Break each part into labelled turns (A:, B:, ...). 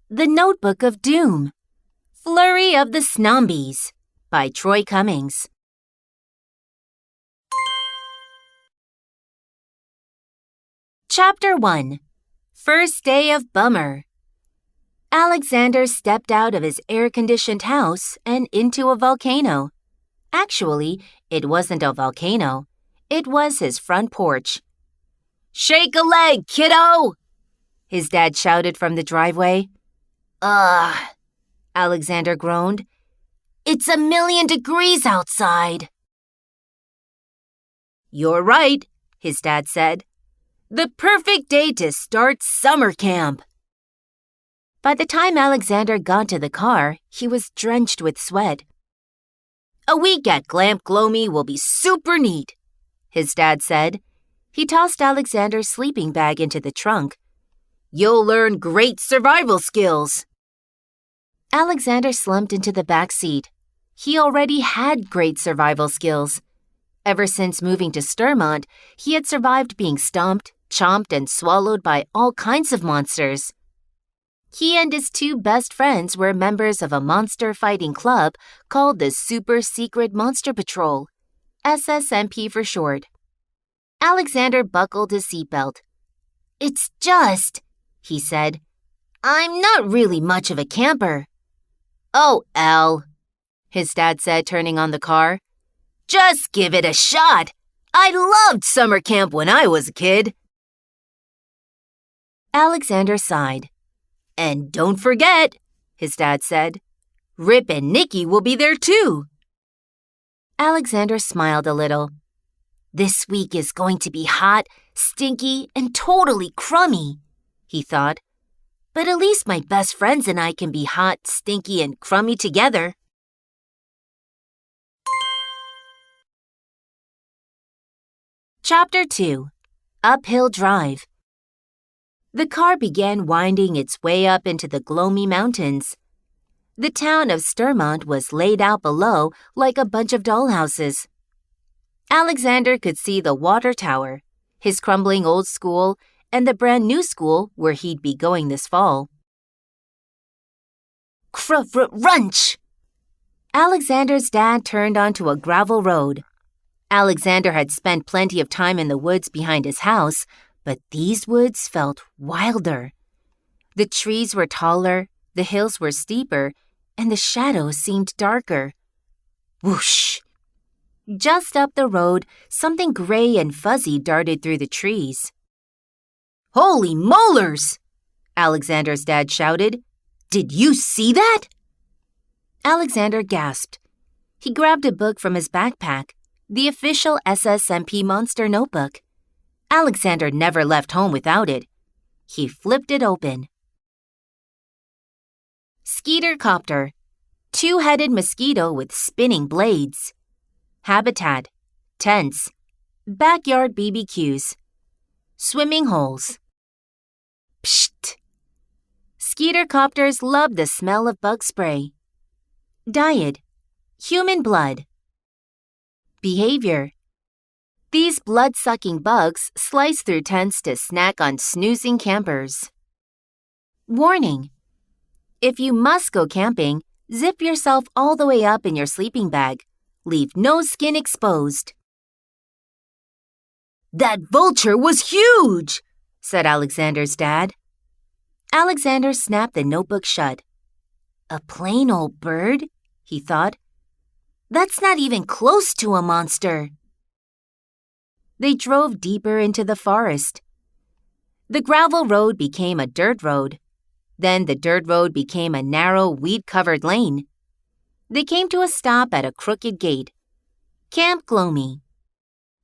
A: The Notebook of Doom. Flurry of the Snombies by Troy Cummings. Chapter 1. First Day of Bummer. Alexander stepped out of his air-conditioned house and into a volcano. Actually, it wasn't a volcano. It was his front porch. "Shake a leg, kiddo!" his dad shouted from the driveway. "Ugh," Alexander groaned. "It's 1,000,000 degrees outside." "You're right," his dad said. "The perfect day to start summer camp." By the time Alexander got to the car, he was drenched with sweat. "A week at Glamp Gloomy will be super neat," his dad said. He tossed Alexander's sleeping bag into the trunk. "You'll learn great survival skills." Alexander slumped into the back seat. He already had great survival skills. Ever since moving to Sturmont, he had survived being stomped, chomped, and swallowed by all kinds of monsters. He and his two best friends were members of a monster fighting club called the Super Secret Monster Patrol, SSMP for short. Alexander buckled his seatbelt. "It's just," he said, "I'm not really much of a camper." "Oh, Al," his dad said, turning on the car. "Just give it a shot. I loved summer camp when I was a kid." Alexander sighed. "And don't forget," his dad said, "Rip and Nikki will be there too." Alexander smiled a little. "This week is going to be hot, stinky, and totally crummy," he thought. "But at least my best friends and I can be hot, stinky, and crummy together." Chapter 2. Uphill Drive. The car began winding its way up into the Gloomy Mountains. The town of Sturmont was laid out below like a bunch of dollhouses. Alexander could see the water tower, his crumbling old school, and the brand new school where he'd be going this fall. Crunch! Alexander's dad turned onto a gravel road. Alexander had spent plenty of time in the woods behind his house, but these woods felt wilder. The trees were taller, the hills were steeper, and the shadows seemed darker. Whoosh! Just up the road, something gray and fuzzy darted through the trees. "Holy molars!" Alexander's dad shouted. "Did you see that?" Alexander gasped. He grabbed a book from his backpack, the official SSMP Monster Notebook. Alexander never left home without it. He flipped it open. Skeeter copter, two-headed mosquito with spinning blades. Habitat, tents, backyard BBQs, swimming holes. Psht! Skeeter copters love the smell of bug spray. Diet, human blood. Behavior. These blood-sucking bugs slice through tents to snack on snoozing campers. Warning. If you must go camping, zip yourself all the way up in your sleeping bag. Leave no skin exposed. "That vulture was huge," said Alexander's dad. Alexander snapped the notebook shut. "A plain old bird?" he thought. "That's not even close to a monster." They drove deeper into the forest. The gravel road became a dirt road. Then the dirt road became a narrow, weed-covered lane. They came to a stop at a crooked gate. Camp Gloomy.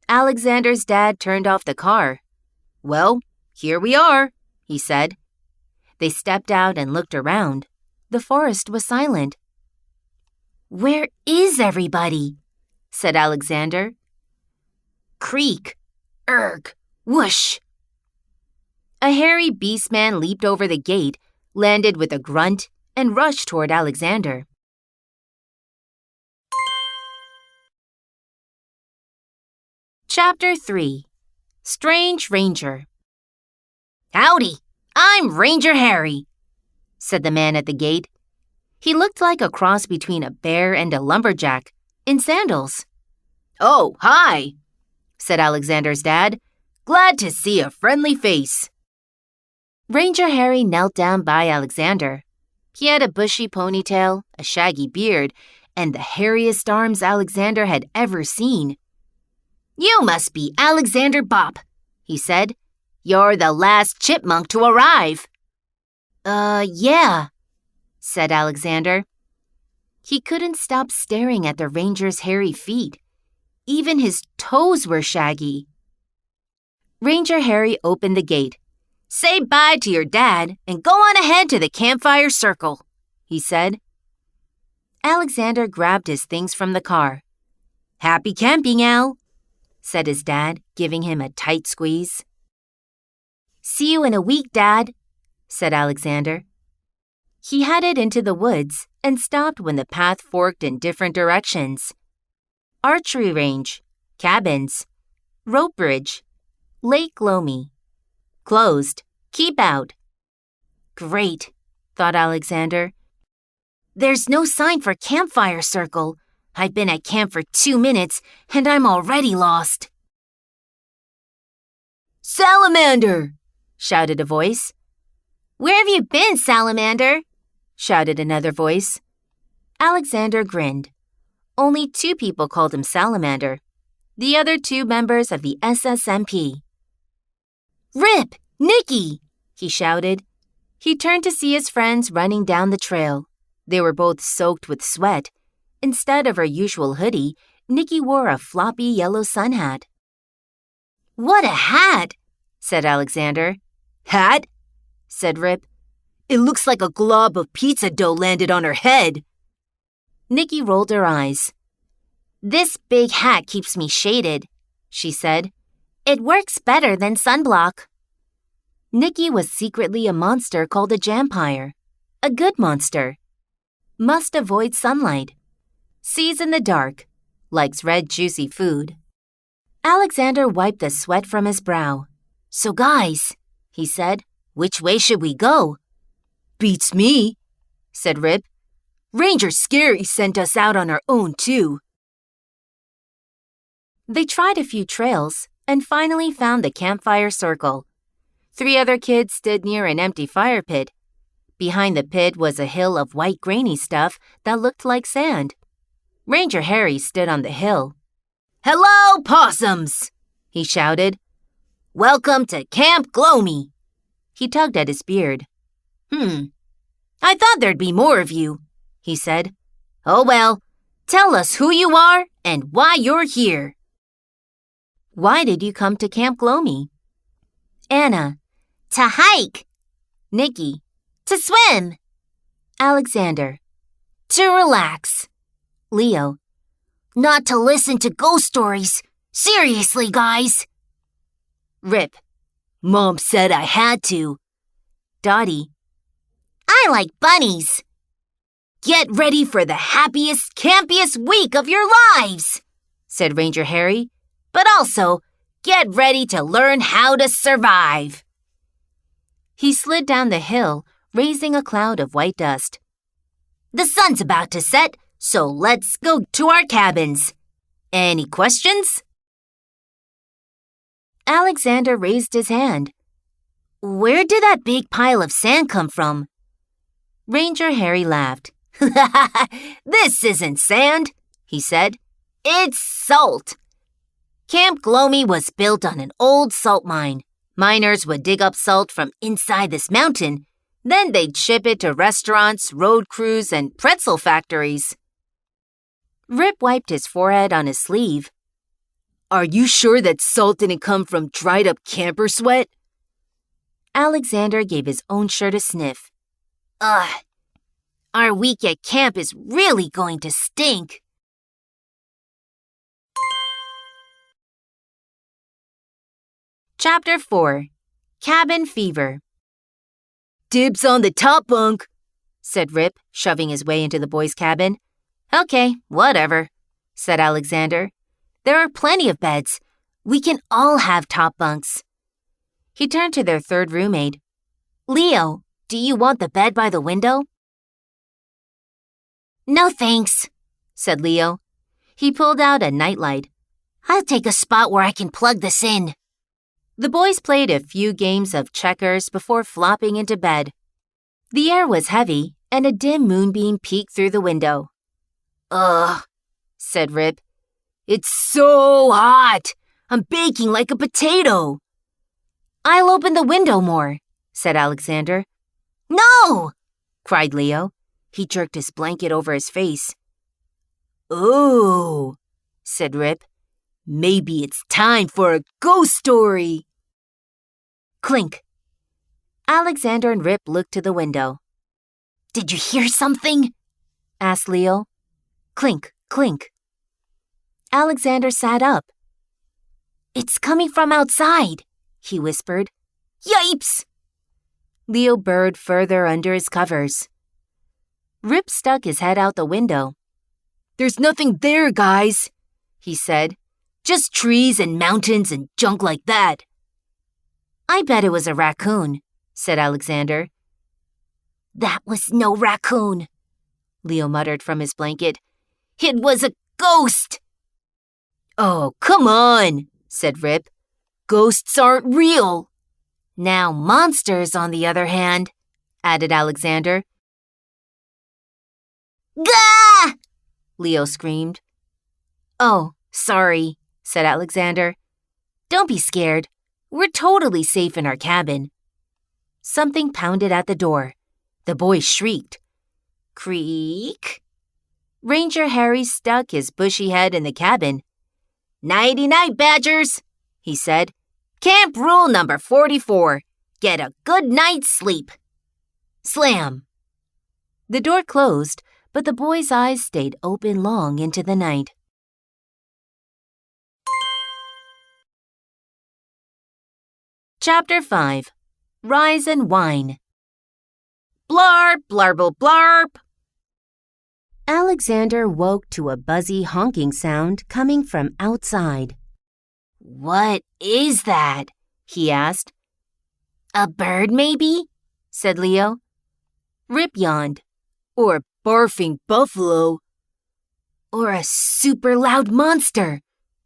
A: Alexander's dad turned off the car. "Well, here we are," he said. They stepped out and looked around. The forest was silent. "Where is everybody?" said Alexander. Creak, erg, whoosh. A hairy beast man leaped over the gate, landed with a grunt, and rushed toward Alexander. Chapter 3. Strange Ranger. "Howdy, I'm Ranger Harry," said the man at the gate. He looked like a cross between a bear and a lumberjack, in sandals. "Oh, hi," said Alexander's dad. "Glad to see a friendly face." Ranger Harry knelt down by Alexander. He had a bushy ponytail, a shaggy beard, and the hairiest arms Alexander had ever seen. "You must be Alexander Bop," he said. "You're the last chipmunk to arrive." Yeah," said Alexander. He couldn't stop staring at the ranger's hairy feet. Even his toes were shaggy. Ranger Harry opened the gate. "Say bye to your dad and go on ahead to the campfire circle," he said. Alexander grabbed his things from the car. "Happy camping, Al," said his dad, giving him a tight squeeze. "See you in a week, Dad," said Alexander. He headed into the woods and stopped when the path forked in different directions. Archery range, cabins, rope bridge, Lake Loamy. Closed. Keep out. Great, thought Alexander. There's no sign for campfire circle. I've been at camp for 2 minutes and I'm already lost. "Salamander!" shouted a voice. "Where have you been, Salamander?" shouted another voice. Alexander grinned. Only 2 people called him Salamander, the other 2 members of the SSMP. "Rip! Nicky!" he shouted. He turned to see his friends running down the trail. They were both soaked with sweat. Instead of her usual hoodie, Nicky wore a floppy yellow sun hat. "What a hat!" said Alexander. "Hat?" said Rip. "It looks like a glob of pizza dough landed on her head." Nicky rolled her eyes. "This big hat keeps me shaded," she said. "It works better than sunblock." Nicky was secretly a monster called a jampire. A good monster. Must avoid sunlight. Sees in the dark. Likes red juicy food. Alexander wiped the sweat from his brow. "So guys," he said, "which way should we go?" "Beats me," said Rip. "Ranger Scary sent us out on our own too." They tried a few trails and finally found the campfire circle. 3 other kids stood near an empty fire pit. Behind the pit was a hill of white grainy stuff that looked like sand. Ranger Harry stood on the hill. "Hello, possums!" he shouted. "Welcome to Camp Gloomy." He tugged at his beard. I thought there'd be more of you," he said. "Oh well, tell us who you are and why you're here." "Why did you come to Camp Gloomy?" "Anna, to hike." "Nicky, to swim." "Alexander, to relax." "Leo, not to listen to ghost stories. Seriously, guys." "Rip, Mom said I had to." "Dottie, I like bunnies." "Get ready for the happiest, campiest week of your lives," said Ranger Harry. "But also, get ready to learn how to survive." He slid down the hill, raising a cloud of white dust. "The sun's about to set, so let's go to our cabins. Any questions?" Alexander raised his hand. "Where did that big pile of sand come from?" Ranger Harry laughed. "This isn't sand," he said. "It's salt." Camp Gloomy was built on an old salt mine. Miners would dig up salt from inside this mountain. Then they'd ship it to restaurants, road crews, and pretzel factories. Rip wiped his forehead on his sleeve. "Are you sure that salt didn't come from dried-up camper sweat?" Alexander gave his own shirt a sniff. "Ugh, our week at camp is really going to stink." Chapter 4. Cabin Fever. "Dibs on the top bunk," said Rip, shoving his way into the boys' cabin. "Okay, whatever," said Alexander. "There are plenty of beds. We can all have top bunks." He turned to their third roommate. "Leo, Do you want the bed by the window?" "No thanks," said Leo. He pulled out a nightlight. "I'll take a spot where I can plug this in." The boys played a few games of checkers before flopping into bed. The air was heavy, and a dim moonbeam peeked through the window. "Ugh," said Rip. "It's so hot. I'm baking like a potato." "I'll open the window more," said Alexander. "No!" cried Leo. He jerked his blanket over his face. "Oh," said Rip. "Maybe it's time for a ghost story." Clink. Alexander and Rip looked to the window. "Did you hear something?" asked Leo. Clink, clink. Alexander sat up. "It's coming from outside," he whispered. "Yipes!" Leo burrowed further under his covers. Rip stuck his head out the window. "There's nothing there, guys," he said. "Just trees and mountains and junk like that." "I bet it was a raccoon," said Alexander. "That was no raccoon," Leo muttered from his blanket. "It was a ghost." "Oh, come on," said Rip. "Ghosts aren't real." "Now monsters, on the other hand," added Alexander. "Gah!" Leo screamed. "Oh, sorry," said Alexander. "Don't be scared. We're totally safe in our cabin." Something pounded at the door. The boys shrieked. Creak. Ranger Harry stuck his bushy head in the cabin. "Nighty-night, Badgers," he said. "Camp rule number 44. Get a good night's sleep." Slam. The door closed, but the boys' eyes stayed open long into the night. Chapter 5. Rise and Whine. Blarp, blarble, blarp. Alexander woke to a buzzy honking sound coming from outside. "What is that?" he asked. "A bird, maybe?" said Leo. Rip yawned. "Or a barfing buffalo." "Or a super loud monster,"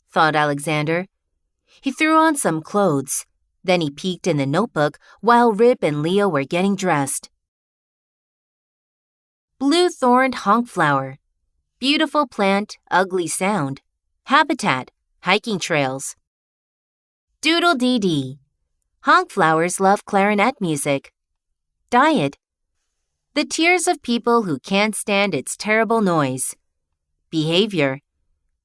A: thought Alexander. He threw on some clothes. Then he peeked in the notebook while Rip and Leo were getting dressed. Blue-thorned honkflower. Beautiful plant, ugly sound. Habitat, hiking trails. Doodle-dee-dee. Honkflowers love clarinet music. Diet. The tears of people who can't stand its terrible noise. Behavior.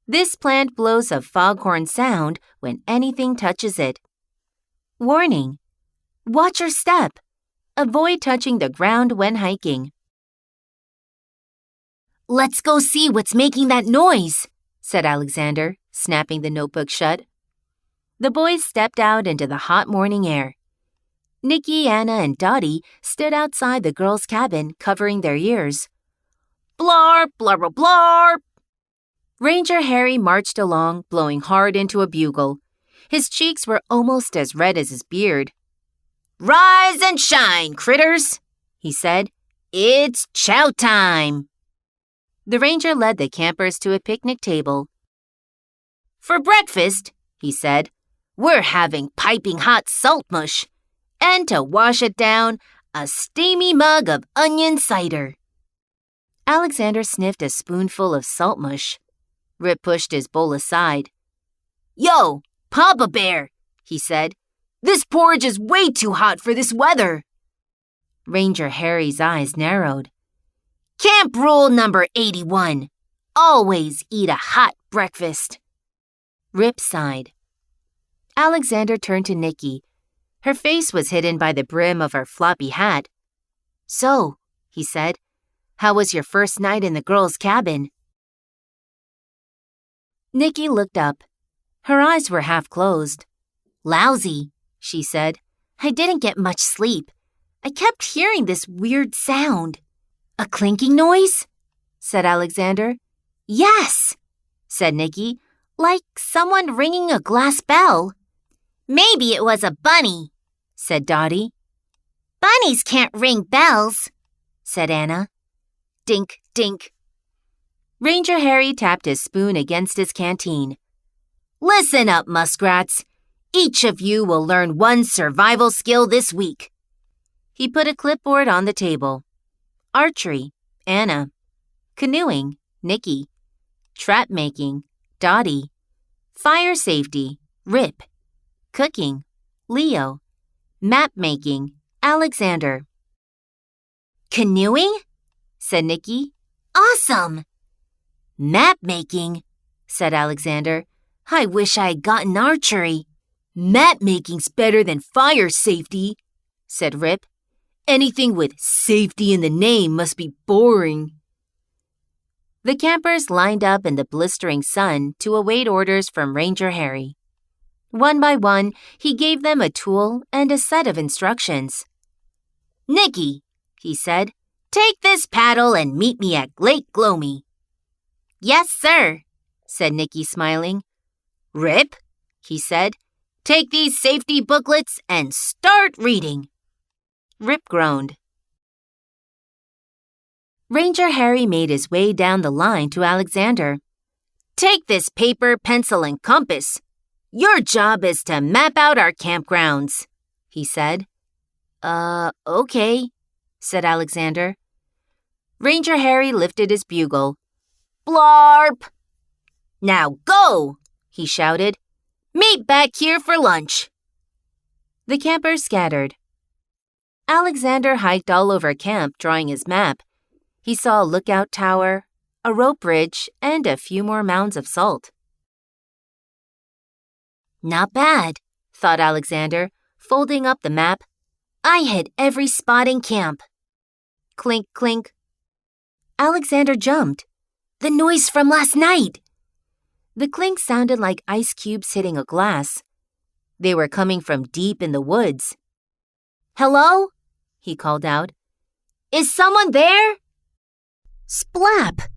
A: This plant blows a foghorn sound when anything touches it. Warning. Watch your step. Avoid touching the ground when hiking. "Let's go see what's making that noise," said Alexander, snapping the notebook shut. The boys stepped out into the hot morning air. Nikki, Anna, and Dottie stood outside the girls' cabin, covering their ears. Blarp, blarble, blarp. Ranger Harry marched along, blowing hard into a bugle. His cheeks were almost as red as his beard. "Rise and shine, critters," he said. "It's chow time." The ranger led the campers to a picnic table. "For breakfast," he said, "we're having piping hot salt mush. And to wash it down, a steamy mug of onion cider." Alexander sniffed a spoonful of salt mush. Rip pushed his bowl aside. "Yo, Papa Bear," he said. "This porridge is way too hot for this weather." Ranger Harry's eyes narrowed. "Camp rule number 81. Always eat a hot breakfast." Rip sighed. Alexander turned to Nikki. Her face was hidden by the brim of her floppy hat. "So," he said, "how was your first night in the girls' cabin?" Nikki looked up. Her eyes were half closed. "Lousy," she said. "I didn't get much sleep. I kept hearing this weird sound." "A clinking noise?" said Alexander. "Yes," said Nikki, "like someone ringing a glass bell." "Maybe it was a bunny," said Dottie. Bunnies can't ring bells, said Anna. Dink, dink. Ranger Harry tapped his spoon against his canteen. Listen up, muskrats. Each of you will learn one survival skill this week. He put a clipboard on the table. Archery, Anna. Canoeing, Nikki. Trap making, Dottie. Fire safety, Rip. Cooking, Leo. Map making, Alexander. Canoeing? Said Nikki. Awesome! Map making, said Alexander. I wish I had gotten archery. Map making's better than fire safety, said Rip. Anything with safety in the name must be boring. The campers lined up in the blistering sun to await orders from Ranger Harry. One by one, he gave them a tool and a set of instructions. Nikki, he said, take this paddle and meet me at Lake Gloomy. Yes, sir, said Nikki, smiling. Rip, he said, take these safety booklets and start reading. Rip groaned. Ranger Harry made his way down the line to Alexander. Take this paper, pencil, and compass. Your job is to map out our campgrounds, he said. Okay, said Alexander. Ranger Harry lifted his bugle. Blarp! Now go, he shouted. Meet back here for lunch. The campers scattered. Alexander hiked all over camp drawing his map. He saw a lookout tower, a rope bridge, and a few more mounds of salt. Not bad, thought Alexander, folding up the map. I hit every spot in camp. Clink, clink. Alexander jumped. The noise from last night. The clink sounded like ice cubes hitting a glass. They were coming from deep in the woods. Hello? He called out. Is someone there? Splap!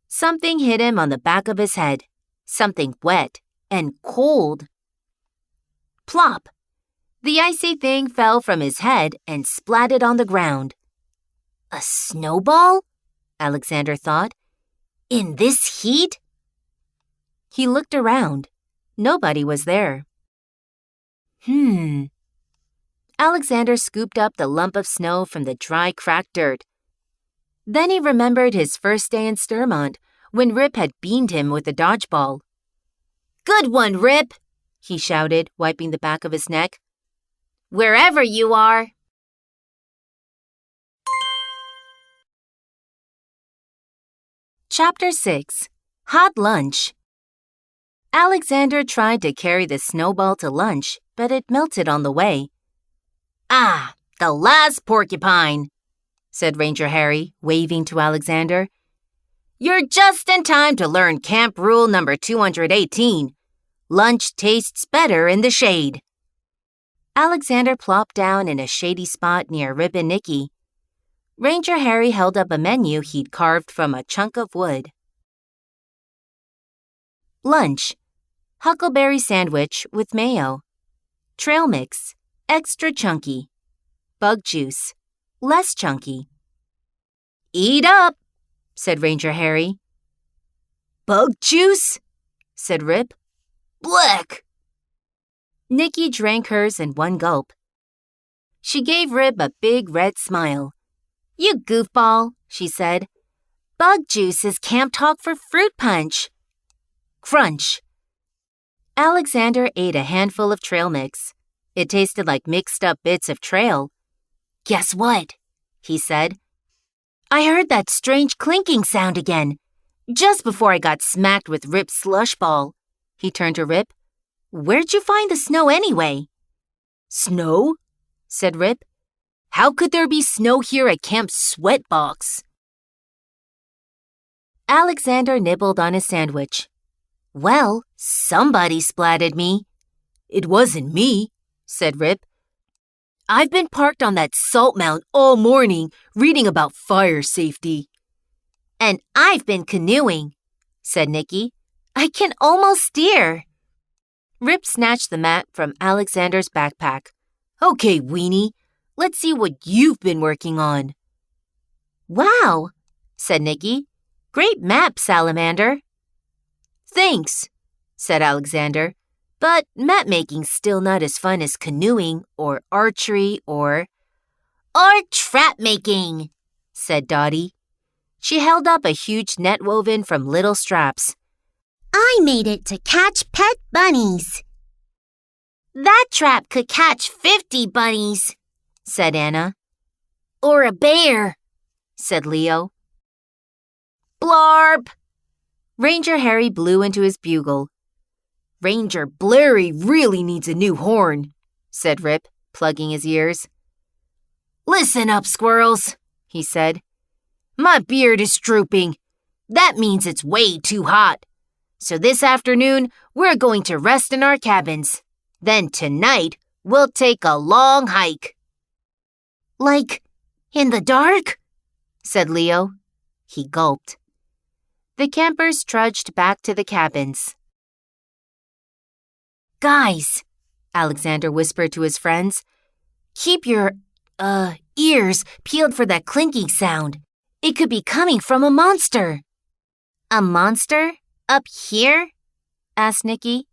A: Something hit him on the back of his head. Something wet and cold. Plop! The icy thing fell from his head and splatted on the ground. A snowball? Alexander thought. In this heat? He looked around. Nobody was there. Alexander scooped up the lump of snow from the dry, cracked dirt. Then he remembered his first day in Sturmont, when Rip had beamed him with a dodgeball. Good one, Rip, he shouted, wiping the back of his neck. Wherever you are. Chapter 6. Hot Lunch. Alexander tried to carry the snowball to lunch, but it melted on the way. Ah, the last porcupine, said Ranger Harry, waving to Alexander. You're just in time to learn camp rule number 218. Lunch tastes better in the shade. Alexander plopped down in a shady spot near Rip and Nikki. Ranger Harry held up a menu he'd carved from a chunk of wood. Lunch. Huckleberry sandwich with mayo. Trail mix, extra chunky. Bug juice, less chunky. Eat up, said Ranger Harry. Bug juice? Said Rip. Black. Nikki drank hers in one gulp. She gave Rip a big red smile. You goofball, she said. Bug juice is camp talk for fruit punch. Crunch. Alexander ate a handful of trail mix. It tasted like mixed up bits of trail. Guess what? He said. I heard that strange clinking sound again, just before I got smacked with Rip's slush ball. He turned to Rip. Where'd you find the snow anyway? Snow? Said Rip. How could there be snow here at Camp Sweatbox? Alexander nibbled on his sandwich. Well, somebody splatted me. It wasn't me, said Rip. I've been parked on that salt mound all morning reading about fire safety. And I've been canoeing, said Nikki. I can almost steer. Rip snatched the mat from Alexander's backpack. Okay, weenie, Let's see what you've been working on." "Wow," said Nikki. "Great map, Salamander." "Thanks," said Alexander. "But map making's still not as fun as canoeing or archery or trap making," said Dottie. She held up a huge net woven from little straps.
B: "I made it to catch pet bunnies."
A: "That trap could catch 50 bunnies," said Anna.
B: "Or a bear,"
A: said Leo. "Blarp!" Ranger Harry blew into his bugle. "Ranger Blurry really needs a new horn," said Rip, plugging his ears. "Listen up, squirrels," he said. "My beard is drooping. That means it's way too hot. So this afternoon, we're going to rest in our cabins. Then tonight, we'll take a long hike."
B: "Like in the dark?"
A: said Leo. He gulped. The campers trudged back to the cabins. "Guys," Alexander whispered to his friends, "keep your, ears peeled for that clinking sound. It could be coming from a monster." "A monster? Up here?" asked Nikki.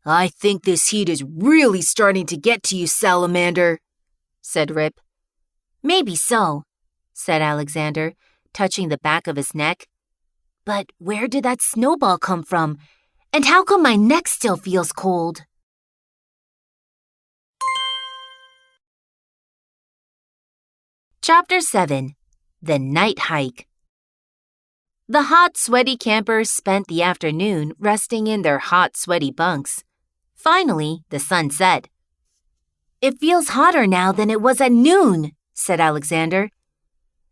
A: "I think this heat is really starting to get to you, Salamander," said Rip. "Maybe so," said Alexander, touching the back of his neck. "But where did that snowball come from? And how come my neck still feels cold?" Chapter 7. The Night Hike. The hot, sweaty campers spent the afternoon resting in their hot, sweaty bunks. Finally, the sun set. "It feels hotter now than it was at noon," said Alexander.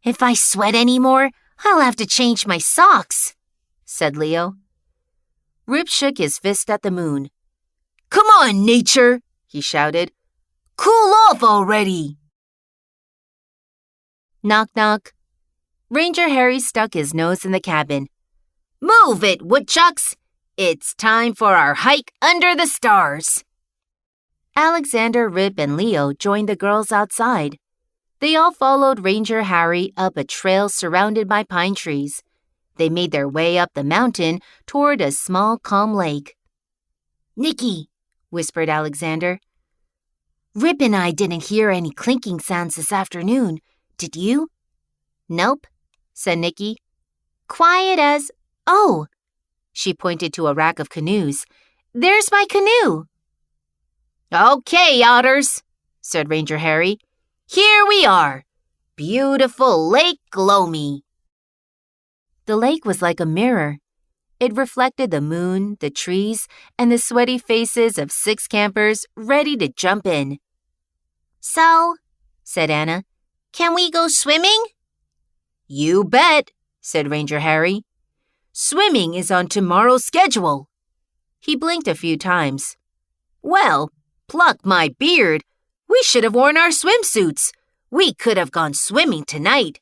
A: "If I sweat anymore, I'll have to change my socks," said Leo. Rip shook his fist at the moon. "Come on, nature," he shouted. "Cool off already." Knock, knock. Ranger Harry stuck his nose in the cabin. "Move it, woodchucks! It's time for our hike under the stars." Alexander, Rip, and Leo joined the girls outside. They all followed Ranger Harry up a trail surrounded by pine trees. They made their way up the mountain toward a small, calm lake. "Nikki," whispered Alexander. "Rip and I didn't hear any clinking sounds this afternoon. Did you?" "Nope," said Nikki. "Quiet as... Oh!" She pointed to a rack of canoes. "There's my canoe." "Okay, otters," said Ranger Harry. "Here we are. Beautiful Lake Gloomy." The lake was like a mirror. It reflected the moon, the trees, and the sweaty faces of 6 campers ready to jump in.
B: "So,"
A: said Anna,
B: "can we go swimming?"
A: "You bet," said Ranger Harry. "Swimming is on tomorrow's schedule." He blinked a few times. "Well, pluck my beard. We should have worn our swimsuits. We could have gone swimming tonight."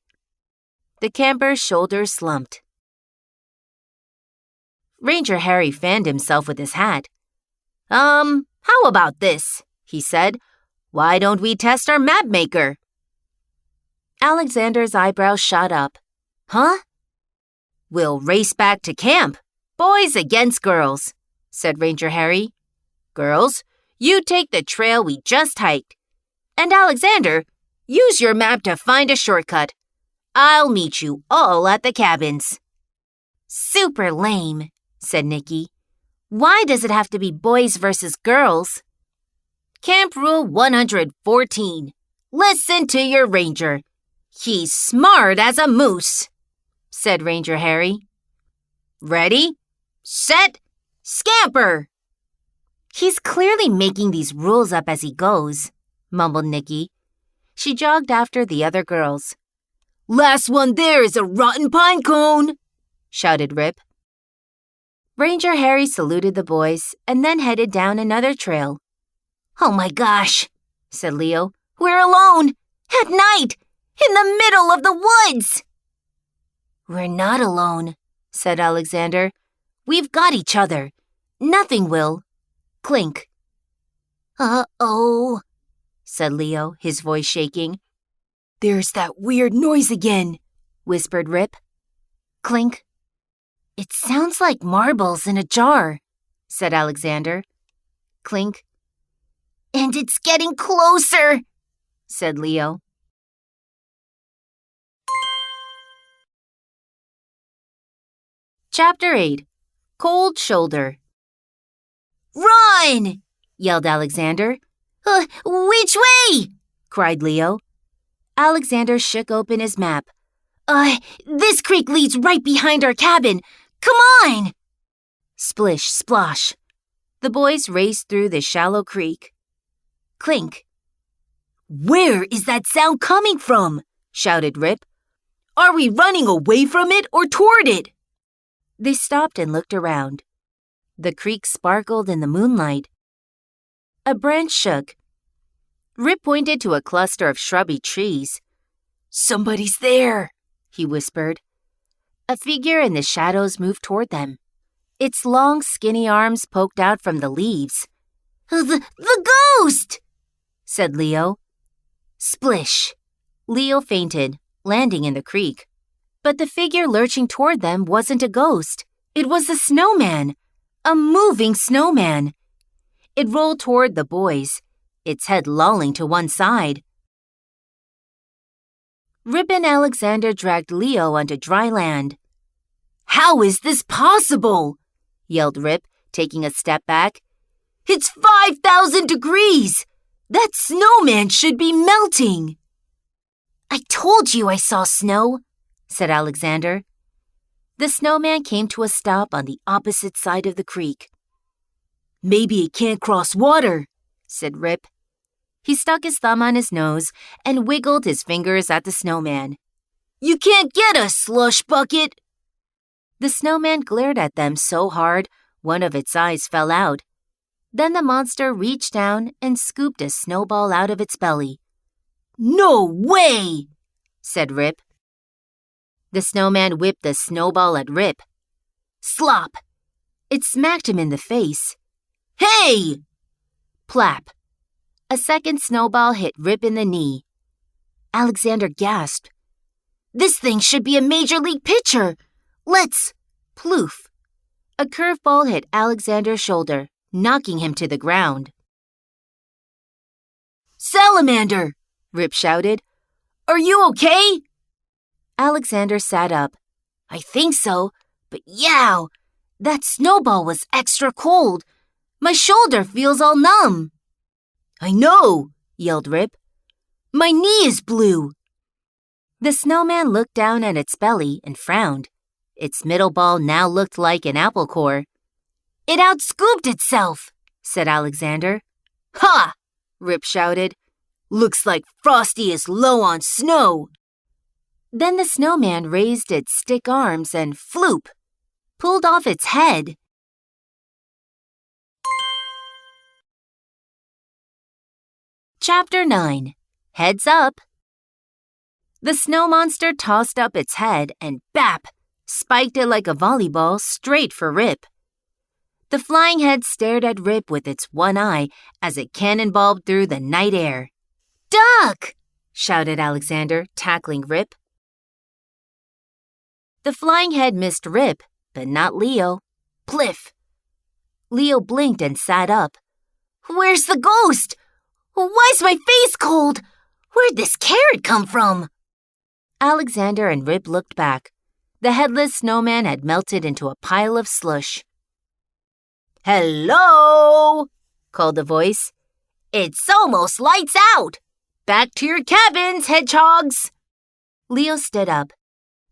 A: The camper's shoulders slumped. Ranger Harry fanned himself with his hat. How about this?" he said. "Why don't we test our map maker?" Alexander's eyebrows shot up. "Huh?" "We'll race back to camp. Boys against girls," said Ranger Harry. "Girls, you take the trail we just hiked. And Alexander, use your map to find a shortcut. I'll meet you all at the cabins."
B: "Super lame," said Nikki. "Why does it have to be boys versus girls?"
A: Camp Rule 114. Listen to your ranger. He's smart as a moose, said Ranger Harry. "Ready, set, scamper."
B: "He's clearly making these rules up as he goes," mumbled Nikki. She jogged after the other girls.
A: "Last one there is a rotten pine cone," shouted Rip.
B: Ranger Harry saluted the boys and then headed down another trail.
A: "Oh my gosh," said Leo. "We're alone, at night, in the middle of the woods."
B: "We're not alone," said Alexander. "We've got each other. Nothing will. Clink."
A: "Uh-oh,"
B: said Leo, his voice shaking.
A: There's that weird noise again, whispered Rip.
B: Clink. It sounds like marbles in a jar, said Alexander. Clink. And it's getting closer, said Leo. Chapter 8. Cold Shoulder.
A: Run!
B: Yelled Alexander.
A: Which way?
B: Cried Leo. Alexander shook open his map.
A: This creek leads right behind our cabin. Come on!
B: Splish, splosh. The boys raced through the shallow creek. Clink.
A: Where is that sound coming from? Shouted Rip. Are we running away from it or toward it?
B: They stopped and looked around. The creek sparkled in the moonlight. A branch shook. Rip pointed to a cluster of shrubby trees.
A: Somebody's there,
B: he whispered. A figure in the shadows moved toward them. Its long, skinny arms poked out from the leaves.
A: The ghost!
B: Said Leo. Splish! Leo fainted, landing in the creek. But the figure lurching toward them wasn't a ghost. It was a snowman. A moving snowman. It rolled toward the boys, its head lolling to one side. Rip and Alexander dragged Leo onto dry land.
A: How is this possible? Yelled Rip, taking a step back. It's 5,000 degrees! That snowman should be melting!
B: I told you I saw snow, said Alexander. The snowman came to a stop on the opposite side of the creek.
A: Maybe it can't cross water, said Rip.
B: He stuck his thumb on his nose and wiggled his fingers at the snowman.
A: You can't get us, slush bucket!
B: The snowman glared at them so hard, one of its eyes fell out. Then the monster reached down and scooped a snowball out of its belly.
A: No way!
B: Said Rip. The snowman whipped the snowball at Rip. Slop! It smacked him in the face.
A: Hey!
B: Plap! A second snowball hit Rip in the knee. Alexander gasped.
A: This thing should be a major league pitcher. Let's...
B: Ploof! A curveball hit Alexander's shoulder, knocking him to the ground.
A: Salamander! Rip shouted. Are you okay?
B: Alexander sat up.
A: I think so, but yow! That snowball was extra cold. My shoulder feels all numb. I know, yelled Rip. My knee is blue.
B: The snowman looked down at its belly and frowned. Its middle ball now looked like an apple core.
A: It outscooped itself, said Alexander. Ha! Rip shouted. Looks like Frosty is low on snow.
B: Then the snowman raised its stick arms and floop, pulled off its head. Chapter 9. Heads Up. The snow monster tossed up its head and bap, spiked it like a volleyball straight for Rip. The flying head stared at Rip with its one eye as it cannonballed through the night air.
A: Duck!
B: Shouted Alexander, tackling Rip. The flying head missed Rip, but not Leo. Pliff! Leo blinked and sat up.
A: Where's the ghost? Why's my face cold? Where'd this carrot come from?
B: Alexander and Rip looked back. The headless snowman had melted into a pile of slush.
A: Hello,
B: called the voice.
A: It's almost lights out. Back to your cabins, hedgehogs.
B: Leo stood up.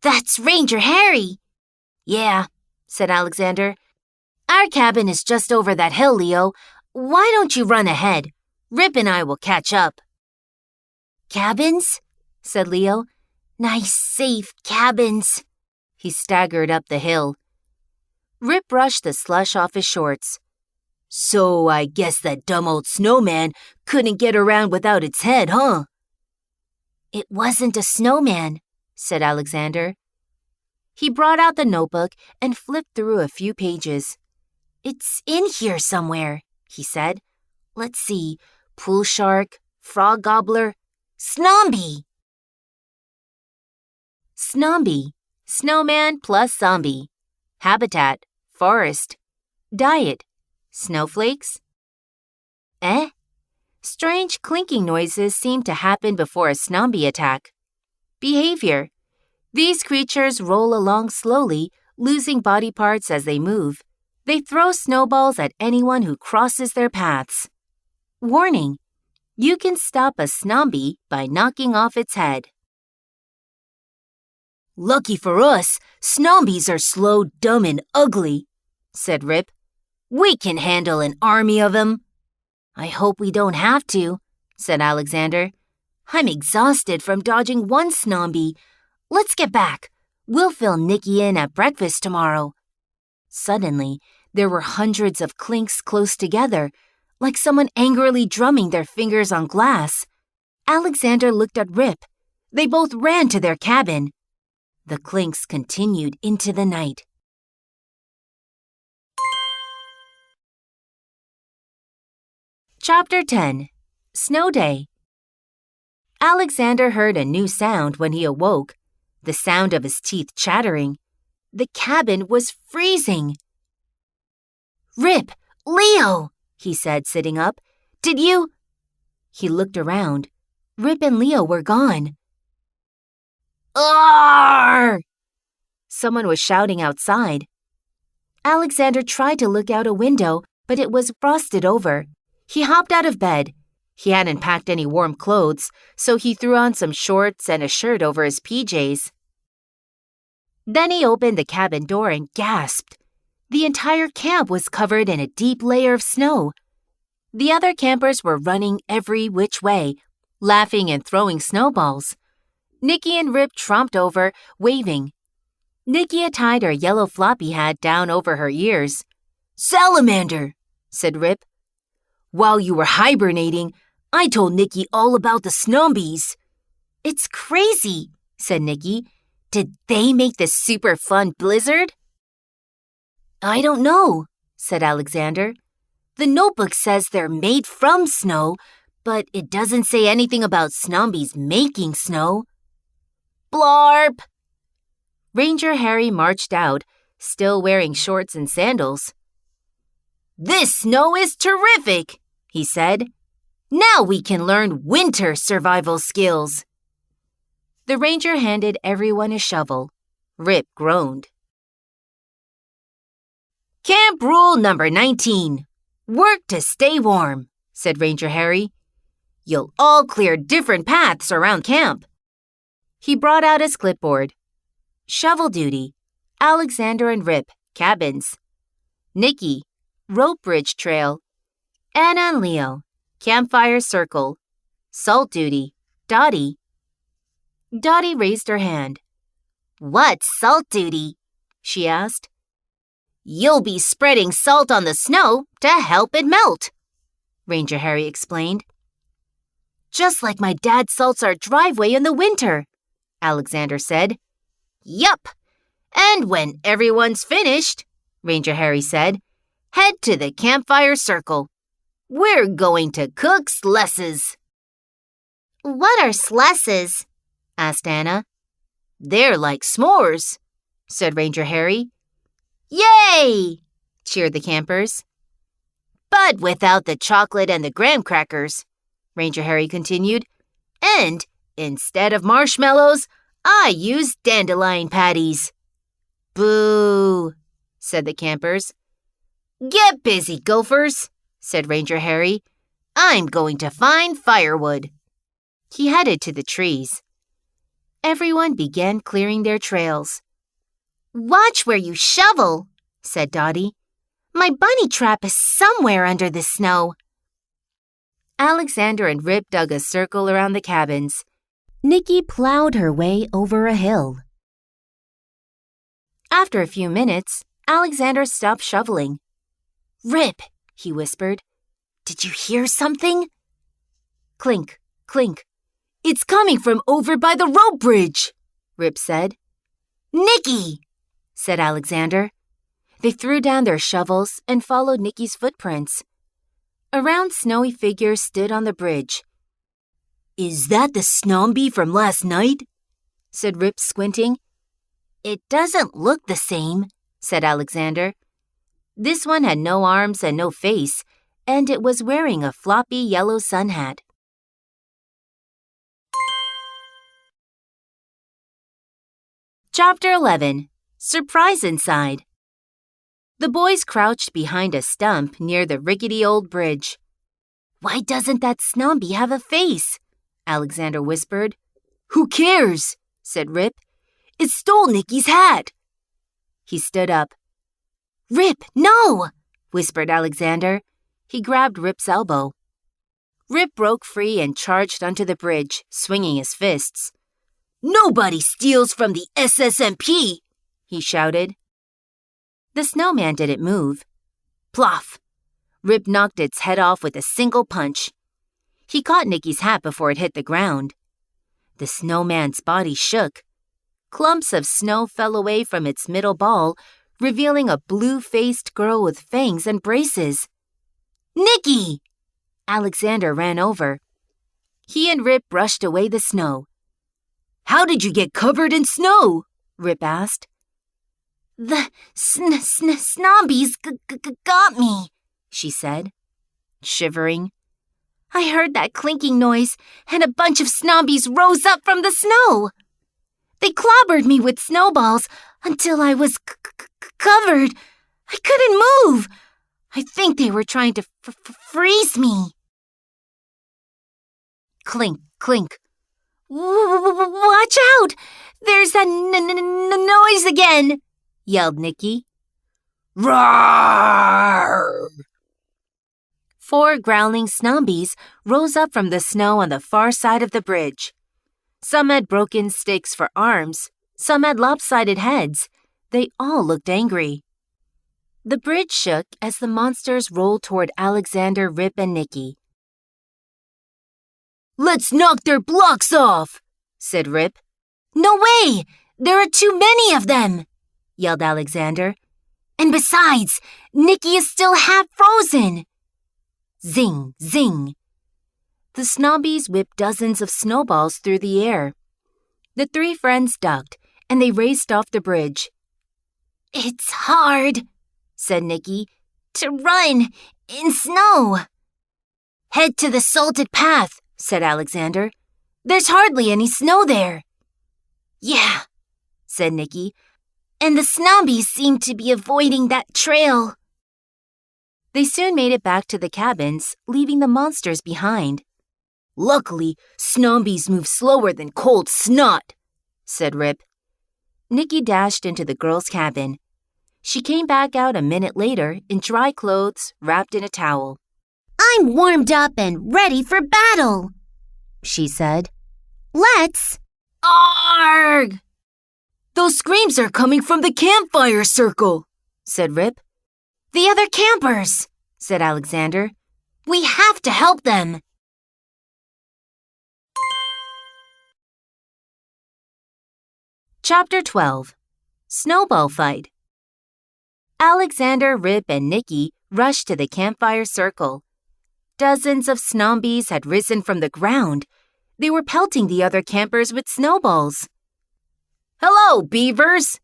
A: That's Ranger Harry.
B: Yeah, said Alexander. Our cabin is just over that hill, Leo. Why don't you run ahead? Rip and I will catch up.
A: Cabins?
B: Said Leo.
A: Nice, safe cabins.
B: He staggered up the hill. Rip brushed the slush off his shorts.
A: So I guess that dumb old snowman couldn't get around without its head, huh?
B: It wasn't a snowman, said Alexander. He brought out the notebook and flipped through a few pages. It's in here somewhere, he said. Let's see. Pool shark,
A: frog gobbler, Snomby.
B: Snomby, snowman plus zombie. Habitat, forest. Diet, snowflakes. Eh? Strange clinking noises seem to happen before a Snomby attack. Behavior. These creatures roll along slowly, losing body parts as they move. They throw snowballs at anyone who crosses their paths. Warning. You can stop a Snomby by knocking off its head.
A: Lucky for us, Snombies are slow, dumb, and ugly, said Rip. We can handle an army of them.
B: I hope we don't have to, said Alexander.
A: I'm exhausted from dodging one Snomby. Let's get back. We'll fill Nicky in at breakfast tomorrow.
B: Suddenly, there were hundreds of clinks close together, like someone angrily drumming their fingers on glass. Alexander looked at Rip. They both ran to their cabin. The clinks continued into the night. Chapter 10. Snow Day. Alexander heard a new sound when he awoke, the sound of his teeth chattering. The cabin was freezing.
A: Rip, Leo, he said, sitting up. Did you?
B: He looked around. Rip and Leo were gone.
A: Arr!
B: Someone was shouting outside. Alexander tried to look out a window, but it was frosted over. He hopped out of bed. He hadn't packed any warm clothes, so he threw on some shorts and a shirt over his PJs. Then he opened the cabin door and gasped. The entire camp was covered in a deep layer of snow. The other campers were running every which way, laughing and throwing snowballs. Nicky and Rip tromped over, waving. Nicky had tied her yellow floppy hat down over her ears.
A: Salamander, said Rip. While you were hibernating, I told Nicky all about the Snombies.
B: It's crazy, said Nicky. Did they make this super fun blizzard?
A: I don't know, said Alexander. The notebook says they're made from snow, but it doesn't say anything about Snombies making snow. Blarp!
B: Ranger Harry marched out, still wearing shorts and sandals.
A: This snow is terrific, he said. Now we can learn winter survival skills.
B: The ranger handed everyone a shovel. Rip groaned.
A: Camp rule number 19. Work to stay warm, said Ranger Harry. You'll all clear different paths around camp.
B: He brought out his clipboard. Shovel duty. Alexander and Rip, cabins. Nicky, rope bridge trail. Anna and Leo, campfire circle. Salt duty. Dottie. Dottie raised her hand.
A: What's salt duty? She asked. You'll be spreading salt on the snow to help it melt, Ranger Harry explained.
B: Just like my dad salts our driveway in the winter, Alexander said.
A: Yup. And when everyone's finished, Ranger Harry said, head to the campfire circle. We're going to cook slusses.
B: What are slusses?
A: Asked Anna. They're like s'mores, said Ranger Harry. Yay! Cheered the campers. But without the chocolate and the graham crackers, Ranger Harry continued. And instead of marshmallows, I used dandelion patties.
B: Boo, said the campers.
A: Get busy, gophers, said Ranger Harry. I'm going to find firewood.
B: He headed to the trees. Everyone began clearing their trails.
A: Watch where you shovel, said Dottie. My bunny trap is somewhere under the snow.
B: Alexander and Rip dug a circle around the cabins. Nicky plowed her way over a hill. After a few minutes, Alexander stopped shoveling.
A: Rip, he whispered. Did you hear something?
B: Clink, clink.
A: It's coming from over by the rope bridge,
B: Rip said.
A: Nicky,
B: said Alexander. They threw down their shovels and followed Nicky's footprints. A round snowy figure stood on the bridge.
A: Is that the Snombie from last night? Said Rip, squinting.
B: It doesn't look the same, said Alexander. This one had no arms and no face, and it was wearing a floppy yellow sun hat. Chapter 11. Surprise Inside. The boys crouched behind a stump near the rickety old bridge. "Why doesn't that Snombie have a face?" Alexander whispered.
A: "Who cares?" said Rip. "It stole Nicky's hat."
B: He stood up. "Rip, no!" whispered Alexander. He grabbed Rip's elbow. Rip broke free and charged onto the bridge, swinging his fists.
A: "Nobody steals from the SSMP!" he shouted.
B: The snowman didn't move. Ploff! Rip knocked its head off with a single punch. He caught Nicky's hat before it hit the ground. The snowman's body shook. Clumps of snow fell away from its middle ball, revealing a blue-faced girl with fangs and braces. "Nicky!" Alexander ran over. He and Rip brushed away the snow.
A: "How did you get covered in snow?" Rip asked.
B: "The Snombies got me," she said, shivering. "I heard that clinking noise, and a bunch of Snombies rose up from the snow. They clobbered me with snowballs until I was covered. I couldn't move. I think they were trying to freeze me." Clink, clink. "Watch out! There's that noise again!" yelled Nicky.
A: Roar!
B: 4 growling Snombies rose up from the snow on the far side of the bridge. Some had broken sticks for arms, some had lopsided heads. They all looked angry. The bridge shook as the monsters rolled toward Alexander, Rip, and Nicky.
A: "Let's knock their blocks off," said Rip.
B: "No way! There are too many of them!" yelled Alexander. "And besides, Nicky is still half frozen." Zing, zing. The Snombies whipped dozens of snowballs through the air. The 3 friends ducked, and they raced off the bridge. "It's hard," said Nicky, "to run in snow." "Head to the salted path," said Alexander. "There's hardly any snow there." "Yeah," said Nicky, "and the Snombies seem to be avoiding that trail." They soon made it back to the cabins, leaving the monsters behind.
A: "Luckily, Snombies move slower than cold snot," said Rip.
B: Nicky dashed into the girls' cabin. She came back out a minute later in dry clothes, wrapped in a towel. "I'm warmed up and ready for battle," she said. "Let's—"
A: "Arg! Those screams are coming from the campfire circle," said Rip.
B: "The other campers," said Alexander. "We have to help them." Chapter 12. Snowball Fight. Alexander, Rip, and Nicky rushed to the campfire circle. Dozens of Snombies had risen from the ground. They were pelting the other campers with snowballs.
A: "Hello, beavers,"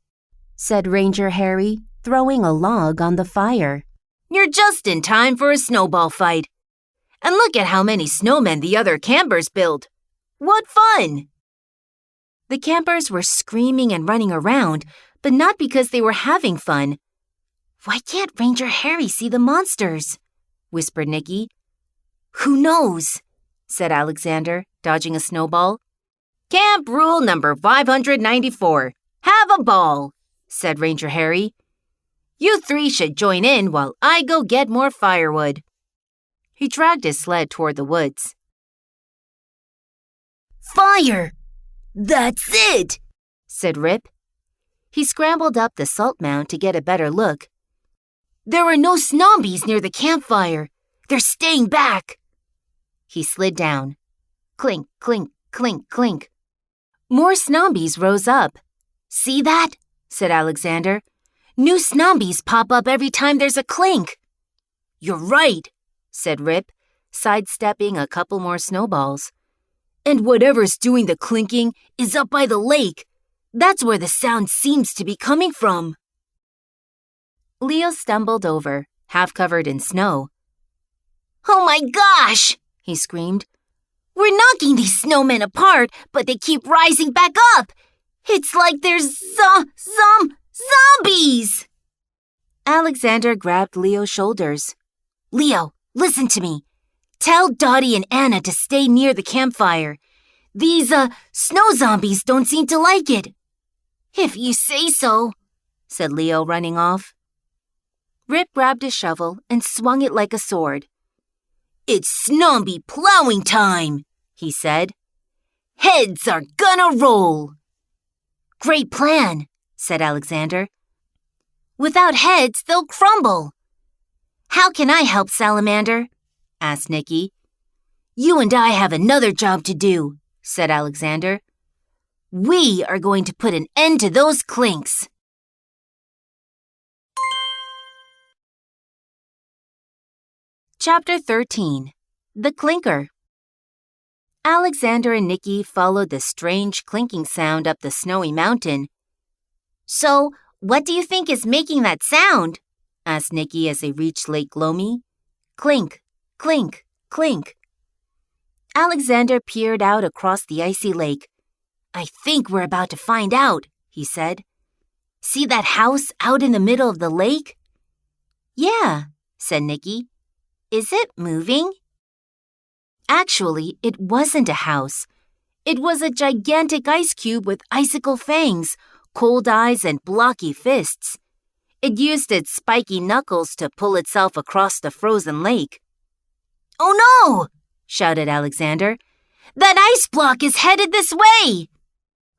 B: said Ranger Harry, throwing a log on the fire.
A: "You're just in time for a snowball fight. And look at how many snowmen the other campers built. What fun!"
B: The campers were screaming and running around, but not because they were having fun. "Why can't Ranger Harry see the monsters?" whispered Nicky.
A: "Who knows?"
B: said Alexander, dodging a snowball.
A: "Camp rule number 594. Have a ball," said Ranger Harry. "You 3 should join in while I go get more firewood."
B: He dragged his sled toward the woods.
A: "Fire! That's it!"
B: said Rip. He scrambled up the salt mound to get a better look.
A: "There are no Snombies near the campfire. They're staying back."
B: He slid down. Clink, clink, clink, clink. More Snombies rose up.
A: "See that?" said Alexander. "New Snombies pop up every time there's a clink." "You're right," said Rip, sidestepping a couple more snowballs. And whatever's doing the clinking is up by the lake. That's where the sound seems to be coming from.
B: Leo stumbled over, half covered in snow.
A: Oh my gosh! He screamed. We're knocking these snowmen apart, but they keep rising back up. It's like there's zombies!
B: Alexander grabbed Leo's shoulders.
A: Leo, listen to me. Tell Dottie and Anna to stay near the campfire. These, snow zombies don't seem to like it. If you say so, said Leo, running off.
B: Rip grabbed a shovel and swung it like a sword.
A: It's Snombie plowing time, he said. Heads are gonna roll. Great plan, said Alexander. Without heads, they'll crumble. How can I help, Salamander? Asked Nicky. You and I have another job to do, said Alexander. We are going to put an end to those clinks.
B: Chapter 13. The Clinker. Alexander and Nicky followed the strange clinking sound up the snowy mountain.
A: So, what do you think is making that sound? Asked Nicky as they reached Lake Lomi.
B: Clink, clink, clink. Alexander peered out across the icy lake.
A: I think we're about to find out, he said. See that house out in the middle of the lake?
B: Yeah, said Nicky. Is it moving? Actually, it wasn't a house. It was a gigantic ice cube with icicle fangs, cold eyes, and blocky fists. It used its spiky knuckles to pull itself across the frozen lake.
A: Oh no! Shouted Alexander. That ice block is headed this way!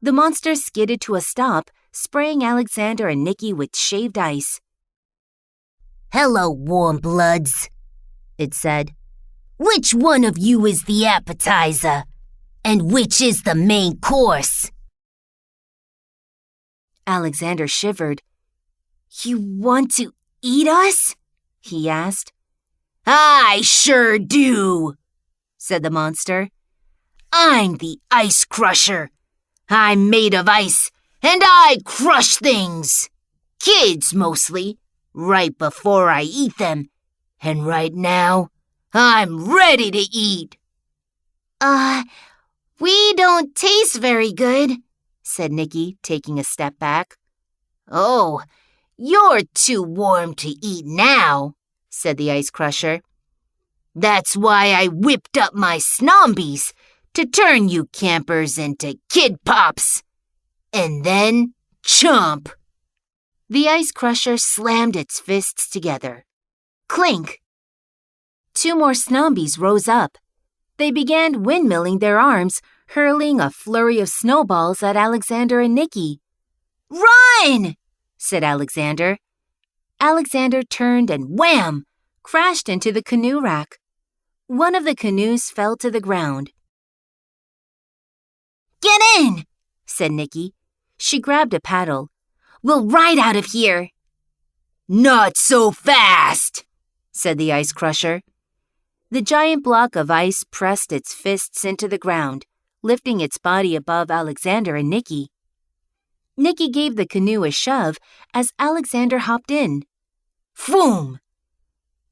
B: The monster skidded to a stop, spraying Alexander and Nicky with shaved ice.
A: Hello, warm bloods, it said. Which one of you is the appetizer? And which is the main course?
B: Alexander shivered. You want to eat us? He asked.
A: I sure do, said the monster. I'm the Ice Crusher. I'm made of ice, and I crush things. Kids, mostly, right before I eat them. And right now, I'm ready to eat.
B: We don't taste very good, said Nicky, taking a step back.
A: Oh, you're too warm to eat now, said the Ice Crusher. That's why I whipped up my Snombies to turn you campers into kid pops. And then, chomp!
B: The Ice Crusher slammed its fists together. Clink! 2 more Snombies rose up. They began windmilling their arms, hurling a flurry of snowballs at Alexander and Nicky.
A: Run!
B: said Alexander. Alexander turned and wham! Crashed into the canoe rack. One of the canoes fell to the ground.
A: Get in,
B: said Nicky. She grabbed a paddle. We'll ride out of here.
A: Not so fast,
B: said the Ice Crusher. The giant block of ice pressed its fists into the ground, lifting its body above Alexander and Nicky. Nicky gave the canoe a shove as Alexander hopped in.
A: Phoom!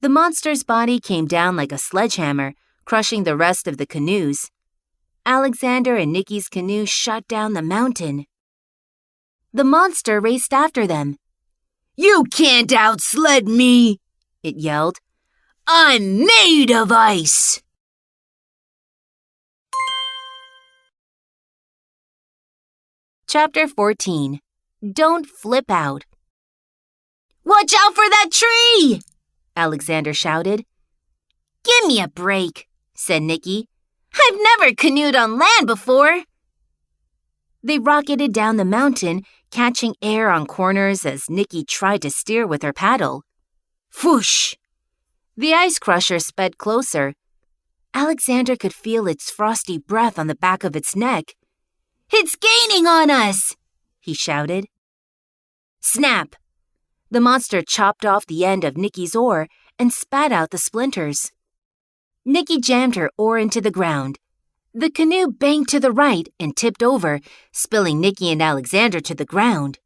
B: The monster's body came down like a sledgehammer, crushing the rest of the canoes. Alexander and Nicky's canoe shot down the mountain. The monster raced after them.
A: You can't outsled me, it yelled. I'm made of ice!
B: Chapter 14. Don't flip out.
A: Watch out for that tree!
B: Alexander shouted.
A: Give me a break, said Nicky. I've never canoed on land before.
B: They rocketed down the mountain, catching air on corners as Nicky tried to steer with her paddle.
A: Whoosh!
B: The Ice Crusher sped closer. Alexander could feel its frosty breath on the back of its neck.
A: It's gaining on us,
B: he shouted. Snap! The monster chopped off the end of Nicky's oar and spat out the splinters. Nicky jammed her oar into the ground. The canoe banged to the right and tipped over, spilling Nicky and Alexander to the ground.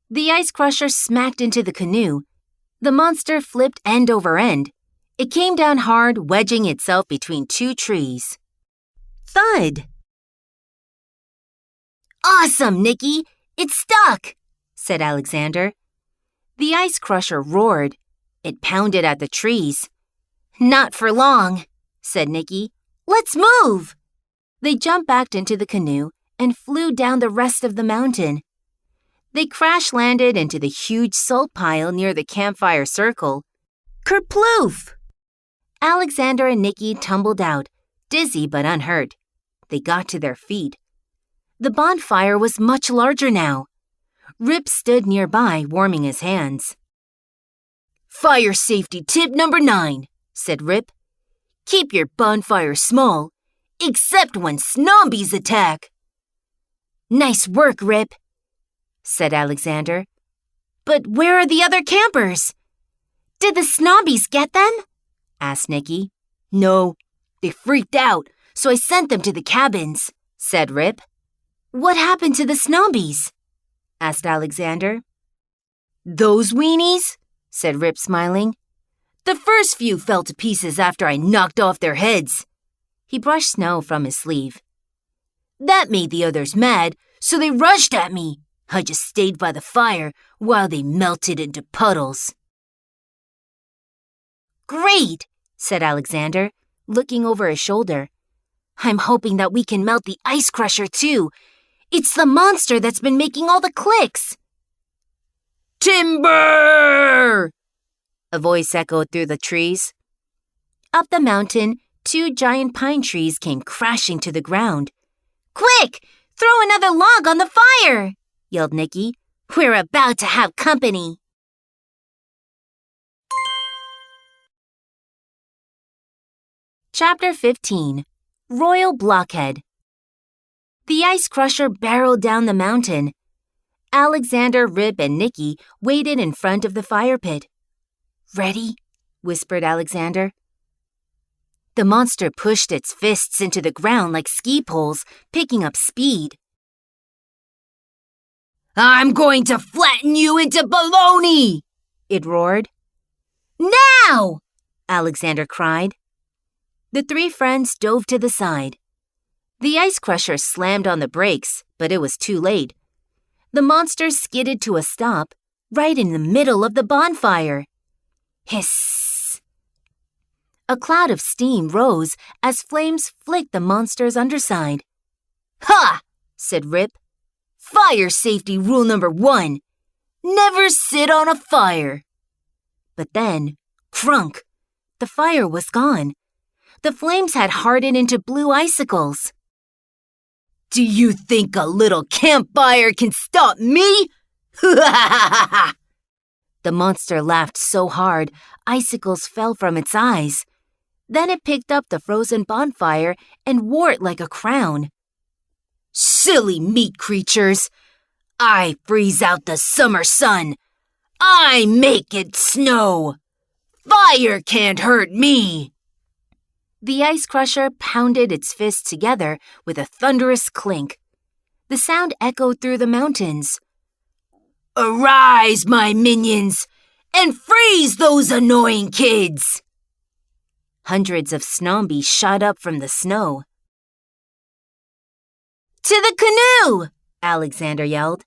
B: The ice crusher smacked into the canoe. The monster flipped end over end. It came down hard, wedging itself between two trees. Thud! "Awesome, Nicky! It's stuck!" said Alexander. The ice crusher roared. It pounded at the trees. "Not for long," said Nicky. "Let's move!" They jumped back into the canoe and flew down the rest of the mountain. They crash-landed into the huge salt pile near the campfire circle. Kerploof! Alexander and Nicky tumbled out, dizzy but unhurt. They got to their feet. The bonfire was much larger now. Rip stood nearby, warming his hands. "Fire safety tip number 9, said Rip. "Keep your bonfire small, except when Snombies attack." "Nice work, Rip," said Alexander. "But where are the other campers?" "Did the Snombies get them?" asked Nicky. "No, they freaked out, so I sent them to the cabins," said Rip. "What happened to the Snombies?" asked Alexander. "Those weenies?" said Rip, smiling. "The first few fell to pieces after I knocked off their heads." He brushed snow from his sleeve. "That made the others mad, so they rushed at me. I just stayed by the fire while they melted into puddles." "Great," said Alexander, looking over his shoulder. "I'm hoping that we can melt the ice crusher too. It's the monster that's been making all the clicks." "Timber!" a voice echoed through the trees. Up the mountain, 2 giant pine trees came crashing to the ground. "Quick! Throw another log on the fire!" yelled Nicky. "We're about to have company." Chapter 15. Royal Blockhead. The ice crusher barreled down the mountain. Alexander, Rip, and Nicky waited in front of the fire pit. "Ready?" whispered Alexander. The monster pushed its fists into the ground like ski poles, picking up speed. "I'm going to flatten you into baloney!" it roared. "Now!" Alexander cried. The 3 friends dove to the side. The ice crusher slammed on the brakes, but it was too late. The monster skidded to a stop, right in the middle of the bonfire. Hiss! A cloud of steam rose as flames flicked the monster's underside. "Ha!" said Rip. "Fire safety rule number 1. Never sit on a fire." But then, crunk! The fire was gone. The flames had hardened into blue icicles. "Do you think a little campfire can stop me?" The monster laughed so hard, icicles fell from its eyes. Then it picked up the frozen bonfire and wore it like a crown. "Silly meat creatures! I freeze out the summer sun. I make it snow. Fire can't hurt me." The ice crusher pounded its fists together with a thunderous clink. The sound echoed through the mountains. "Arise, my minions, and freeze those annoying kids!" Hundreds of Snombies shot up from the snow. "To the canoe!" Alexander yelled.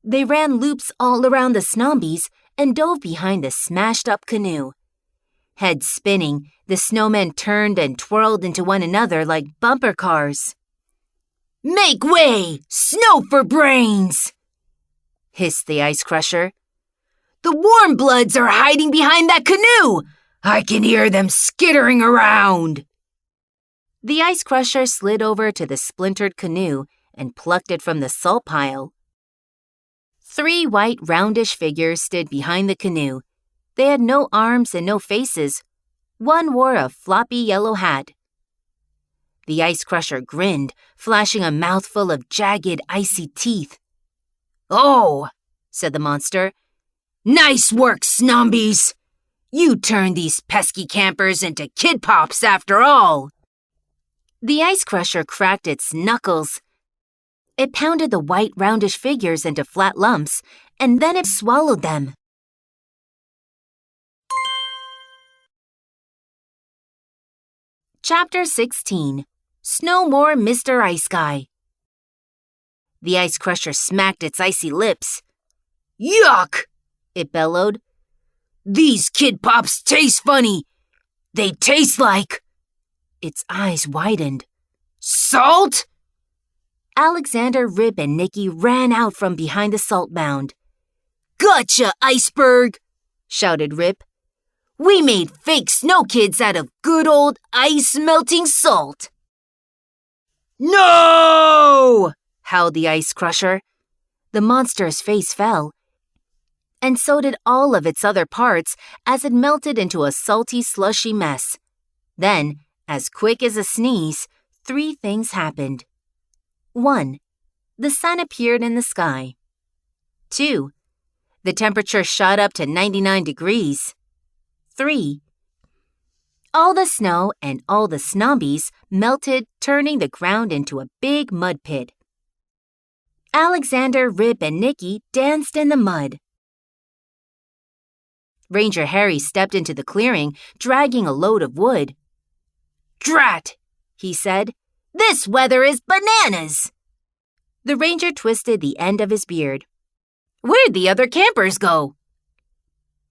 B: They ran loops all around the Snombies and dove behind the smashed-up canoe. Heads spinning, the snowmen turned and twirled into one another like bumper cars. "Make way! Snow for brains!" hissed the ice crusher. "The warm bloods are hiding behind that canoe! I can hear them skittering around!" The ice crusher slid over to the splintered canoe and plucked it from the salt pile. 3 white, roundish figures stood behind the canoe. They had no arms and no faces. One wore a floppy yellow hat. The ice crusher grinned, flashing a mouthful of jagged, icy teeth. "Oh," said the monster. "Nice work, Snombies! You turned these pesky campers into kid pops after all." The ice crusher cracked its knuckles. It pounded the white, roundish figures into flat lumps, and then it swallowed them. Chapter 16. No More Mr. Ice Guy. The ice crusher smacked its icy lips. "Yuck!" it bellowed. "These Kid Pops taste funny. They taste like..." Its eyes widened. "Salt?" Alexander, Rip, and Nicky ran out from behind the salt mound. "Gotcha, iceberg!" shouted Rip. "We made fake snow kids out of good old ice-melting salt." "No!" howled the ice crusher. The monster's face fell, and so did all of its other parts as it melted into a salty, slushy mess. Then, as quick as a sneeze, 3 things happened. 1. The sun appeared in the sky. 2. The temperature shot up to 99 degrees. 3. All the snow and all the Snombies melted, turning the ground into a big mud pit. Alexander, Rip, and Nicky danced in the mud. Ranger Harry stepped into the clearing, dragging a load of wood. "Drat!" he said. "This weather is bananas!" The ranger twisted the end of his beard. "Where'd the other campers go?"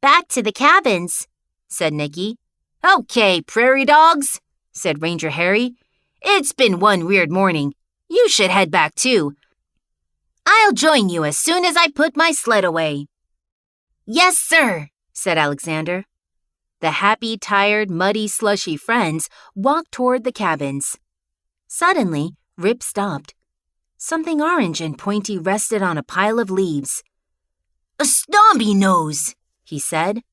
B: "Back to the cabins," said Nicky. "Okay, prairie dogs," said Ranger Harry. "It's been one weird morning. You should head back too. I'll join you as soon as I put my sled away." "Yes, sir," said Alexander. The happy, tired, muddy, slushy friends walked toward the cabins. Suddenly, Rip stopped. Something orange and pointy rested on a pile of leaves. "A Snombie nose," he said.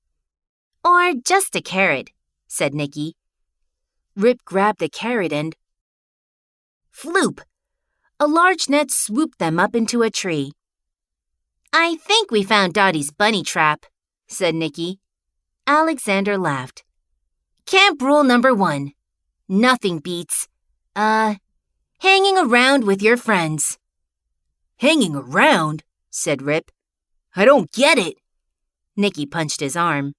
B: "Or just a carrot," said Nicky. Rip grabbed the carrot and... Floop! A large net swooped them up into a tree. "I think we found Dottie's bunny trap," said Nicky. Alexander laughed. "Camp rule number 1. Nothing beats, hanging around with your friends." "Hanging around?" said Rip. "I don't get it." Nicky punched his arm.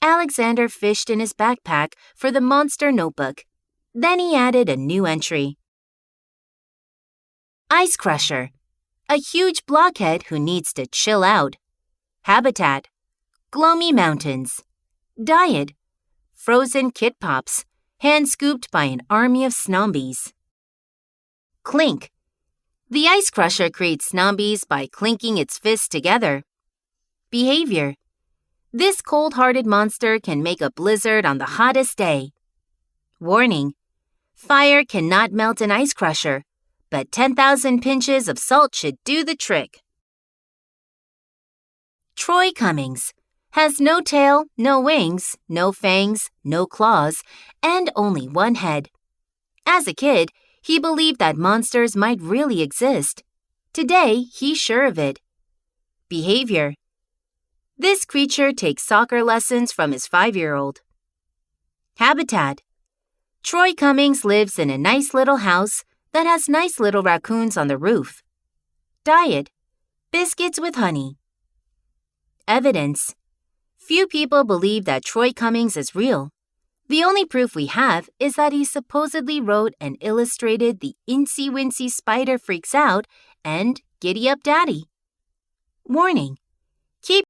B: Alexander fished in his backpack for the monster notebook. Then he added a new entry. Ice crusher. A huge blockhead who needs to chill out. Habitat. Gloomy mountains. Diet. Frozen Kit Pops, hand-scooped by an army of Snombies. Clink. The ice crusher creates Snombies by clinking its fists together. Behavior. This cold-hearted monster can make a blizzard on the hottest day. Warning. Fire cannot melt an ice crusher, but 10,000 pinches of salt should do the trick. Troy Cummings. Has no tail, no wings, no fangs, no claws, and only one head. As a kid, he believed that monsters might really exist. Today, he's sure of it. Behavior. This creature takes soccer lessons from his 5-year-old. Habitat. Troy Cummings lives in a nice little house that has nice little raccoons on the roof. Diet. Biscuits with honey. Evidence. Few people believe that Troy Cummings is real. The only proof we have is that he supposedly wrote and illustrated the Incy Wincy Spider Freaks Out and Giddy Up Daddy. Warning. Keep